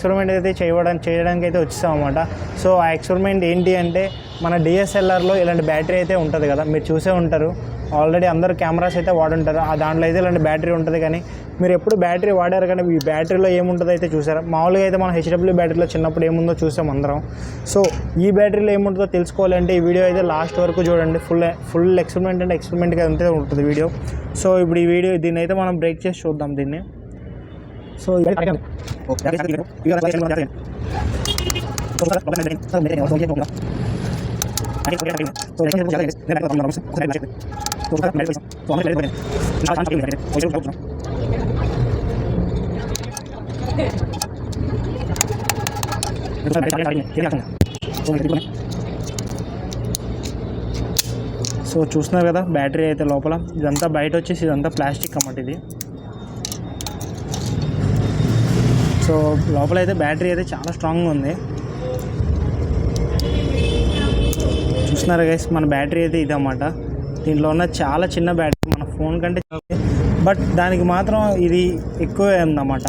Experiment అయితే చేయడానికి అయితే వచ్చేసాం అన్నమాట. సో ఆ ఎక్స్పెరిమెంట్ ఏంటి అంటే మన డిఎస్ఎల్ఆర్లో ఇలాంటి బ్యాటరీ అయితే ఉంటుంది కదా, మీరు చూసే ఉంటారు ఆల్రెడీ, అందరూ కెమెరాస్ అయితే వాడుంటారు. ఆ దాంట్లో అయితే ఇలాంటి బ్యాటరీ ఉంటుంది. కానీ మీరు ఎప్పుడు బ్యాటరీ వాడారు కానీ ఈ బ్యాటరీలో ఏముంటుందో అయితే చూసారా? మామూలుగా అయితే మనం హెచ్డబ్ల్యూ బ్యాటరీలో చిన్నప్పుడు ఏముందో చూసాం అందరం. సో ఈ బ్యాటరీలో ఏముంటుందో తెలుసుకోవాలంటే ఈ వీడియో అయితే లాస్ట్ వరకు చూడండి. ఫుల్ ఎక్స్పెరిమెంట్ అంటే ఎక్స్పెరిమెంట్గా అంతే ఉంటుంది వీడియో. సో ఇప్పుడు ఈ వీడియో దీన్ని అయితే మనం బ్రేక్ చేసి చూద్దాం దీన్ని. సో సో చూస్తున్నారు కదా బ్యాటరీ అయితే లోపల, ఇదంతా బయట వచ్చేసి ఇదంతా ప్లాస్టిక్ అన్నమాట ఇది. సో లోపల అయితే బ్యాటరీ అయితే చాలా స్ట్రాంగ్గా ఉంది. చూస్తున్నారు గైస్, మన బ్యాటరీ అయితే ఇదన్నమాట. దీంట్లో ఉన్న చాలా చిన్న బ్యాటరీ, మన ఫోన్ కంటే, బట్ దానికి మాత్రం ఇది ఎక్కువ ఉందన్నమాట.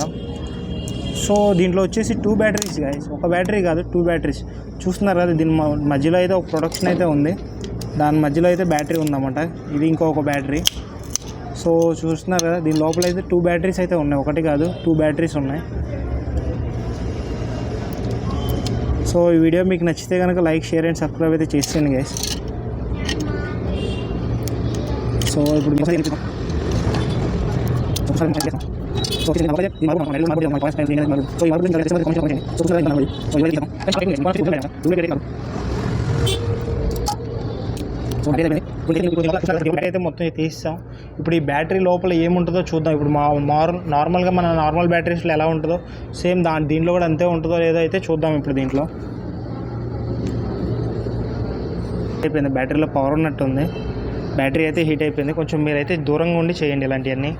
సో దీంట్లో వచ్చేసి 2 బ్యాటరీస్ గైస్, ఒక బ్యాటరీ కాదు 2 బ్యాటరీస్. చూస్తున్నారు కదా, దీని మధ్యలో అయితే ఒక ప్రొడక్షన్ అయితే ఉంది, దాని మధ్యలో అయితే బ్యాటరీ ఉందన్నమాట. ఇది ఇంకొక బ్యాటరీ. సో చూస్తున్నారు కదా, దీని లోపల అయితే 2 బ్యాటరీస్ అయితే ఉన్నాయి, ఒకటి కాదు 2 బ్యాటరీస్ ఉన్నాయి. సో ఈ వీడియో మీకు నచ్చితే కనుక లైక్, షేర్ అండ్ సబ్స్క్రైబ్ అయితే చేసేయండి గైస్. సో ఇప్పుడు అయితే మొత్తం తీస్తాం. ఇప్పుడు ఈ బ్యాటరీ లోపల ఏముంటుందో చూద్దాం. ఇప్పుడు నార్మల్గా మన నార్మల్ బ్యాటరీస్లో ఎలా ఉంటుందో సేమ్ దీంట్లో కూడా అంతే ఉంటుందో లేదో అయితే చూద్దాం. ఇప్పుడు దీంట్లో అయిపోయింది, బ్యాటరీలో పవర్ ఉన్నట్టుంది, బ్యాటరీ అయితే హీట్ అయిపోయింది. కొంచెం మీరైతే దూరంగా ఉండి చేయండి ఇలాంటివన్నీ.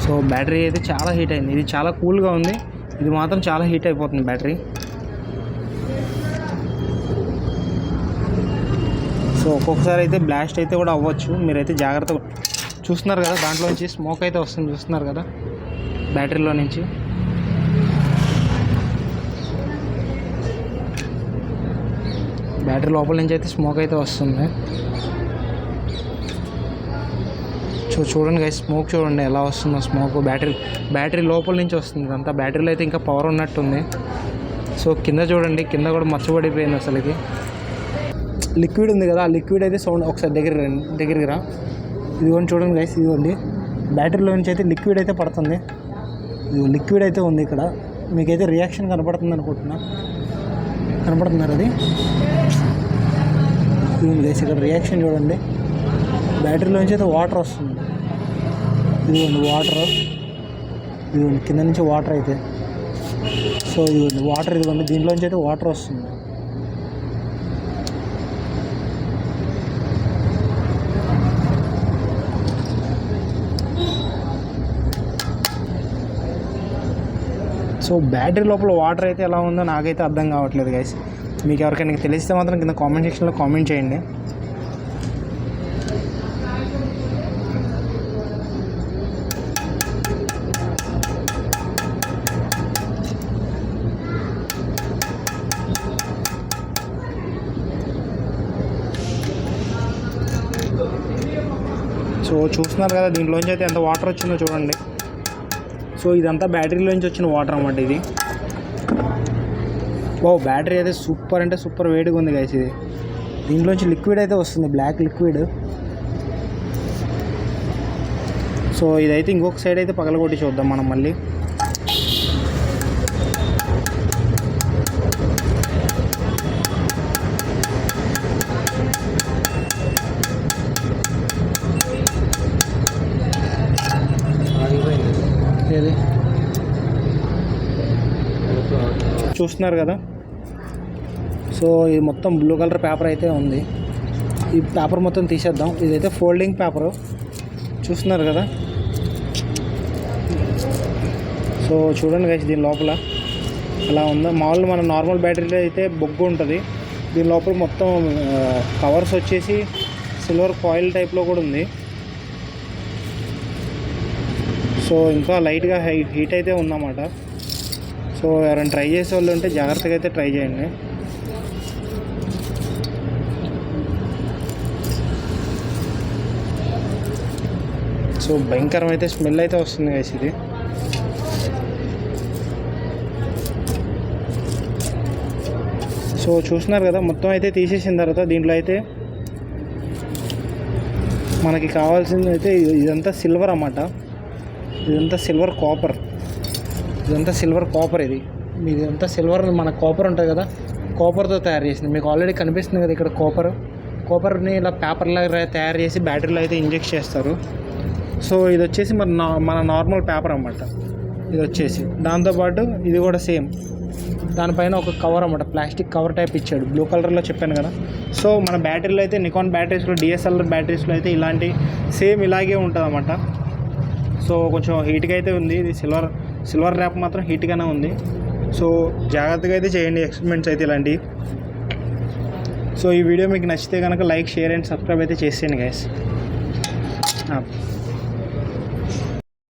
సో బ్యాటరీ అయితే చాలా హీట్ అయింది, ఇది చాలా కూల్గా ఉంది, ఇది మాత్రం చాలా హీట్ అయిపోతుంది బ్యాటరీ. సో ఒక్కొక్కసారి అయితే బ్లాస్ట్ అయితే కూడా అవ్వచ్చు, మీరైతే జాగ్రత్తగా చూస్తున్నారు కదా. దాంట్లో నుంచి స్మోక్ అయితే వస్తుంది, చూస్తున్నారు కదా బ్యాటరీలో నుంచి. బ్యాటరీ లోపల నుంచి అయితే స్మోక్ అయితే వస్తుంది. చూడండి గైస్, స్మోక్ చూడండి ఎలా వస్తుందో స్మోక్. బ్యాటరీ లోపల నుంచి వస్తుంది ఇదంతా. బ్యాటరీలో అయితే ఇంకా పవర్ ఉన్నట్టుంది. సో కింద చూడండి, కింద కూడా మచ్చబడిపోయింది అసలుకి. లిక్విడ్ ఉంది కదా, ఆ లిక్విడ్ అయితే సౌండ్ ఒకసారి దగ్గరికి రా. ఇదిగోండి చూడండి గైస్, ఇదిగోండి బ్యాటరీలో నుంచి అయితే లిక్విడ్ అయితే పడుతుంది. ఇది లిక్విడ్ అయితే ఉంది ఇక్కడ, మీకైతే రియాక్షన్ కనపడుతుంది అనుకుంటున్నా. కనపడుతున్నారు అది ఇదిగోండి గైస్, ఇక్కడ రియాక్షన్ చూడండి. బ్యాటరీలో నుంచి అయితే వాటర్ వస్తుంది, ఇదిగోండి వాటర్, ఇదిగోండి కింద నుంచి వాటర్ అయితే. సో ఇదిగోండి వాటర్, ఇదిగోండి దీంట్లోంచి అయితే వాటర్ వస్తుంది. సో బ్యాటరీ లోపల వాటర్ అయితే ఎలా ఉందో నాకైతే అర్థం కావట్లేదు గైస్. మీకు ఎవరికైనా తెలిస్తే మాత్రం కింద కామెంట్ సెక్షన్లో కామెంట్ చేయండి. సో చూస్తున్నారు కదా, దీంట్లోంచి అయితే ఎంత వాటర్ వచ్చిందో చూడండి. సో ఇదంతా బ్యాటరీలోంచి వచ్చిన వాటర్ అన్నమాట ఇది. ఓ బ్యాటరీ అయితే సూపర్ అంటే సూపర్ వేడిగా ఉంది గైస్. ఇది దీంట్లోంచి లిక్విడ్ అయితే వస్తుంది, బ్లాక్ లిక్విడ్. సో ఇదైతే ఇంకొక సైడ్ అయితే పగలగొట్టి చూద్దాం మనం మళ్ళీ. చూస్తున్నారు కదా, సో ఇది మొత్తం బ్లూ కలర్ పేపర్ అయితే ఉంది. ఈ పేపర్ మొత్తం తీసేద్దాం. ఇదైతే ఫోల్డింగ్ పేపరు, చూస్తున్నారు కదా. సో చూడండి గైస్, దీని లోపల అలా ఉందా. మామూలుగా మన నార్మల్ బ్యాటరీలో అయితే బొగ్గు ఉంటుంది, దీని లోపల మొత్తం కవర్స్ వచ్చేసి సిల్వర్ ఫాయిల్ టైప్లో కూడా ఉంది. సో ఇంకా లైట్గా హీట్ అయితే ఉందన్నమాట. సో ఎవరైనా ట్రై చేసే వాళ్ళు ఉంటే జాగ్రత్తగా అయితే ట్రై చేయండి. సో భయంకరం అయితే స్మెల్ అయితే వస్తుంది గైస్ ఇది. సో చూస్తున్నారు కదా, మొత్తం అయితే తీసేసిన తర్వాత దీంట్లో అయితే మనకి కావాల్సింది అయితే ఇదంతా సిల్వర్ అన్నమాట. ఇదంతా సిల్వర్ కాపర్, ఇదంతా సిల్వర్ కాపర్. ఇదంతా సిల్వర్, మన కాపర్ ఉంటుంది కదా, కాపర్తో తయారు చేసింది. మీకు ఆల్రెడీ కనిపిస్తుంది కదా ఇక్కడ కాపర్ని ఇలా పేపర్లాగా తయారు చేసి బ్యాటరీలో అయితే ఇంజెక్ట్ చేస్తారు. సో ఇది వచ్చేసి మన నార్మల్ పేపర్ అన్నమాట. ఇది వచ్చేసి దాంతోపాటు ఇది కూడా సేమ్, దానిపైన ఒక కవర్ అన్నమాట, ప్లాస్టిక్ కవర్ టైప్ ఇచ్చాడు, బ్లూ కలర్లో చెప్పాను కదా. సో మన బ్యాటరీలో అయితే నికాన్ బ్యాటరీస్లో, డిఎస్ఎల్ఆర్ బ్యాటరీస్లో అయితే ఇలాంటి సేమ్ ఇలాగే ఉంటుంది అన్నమాట. సో కొంచెం హీట్గా అయితే ఉంది. ఇది సిల్వర్ ర్యాప్ మాత్రం హీట్గానే ఉంది. సో జాగ్రత్తగా అయితే చేయండి ఎక్స్పెరిమెంట్స్ అయితే ఇలాంటివి. సో ఈ వీడియో మీకు నచ్చితే కనుక లైక్, షేర్ అండ్ సబ్స్క్రైబ్ అయితే చేసేయండి గైస్.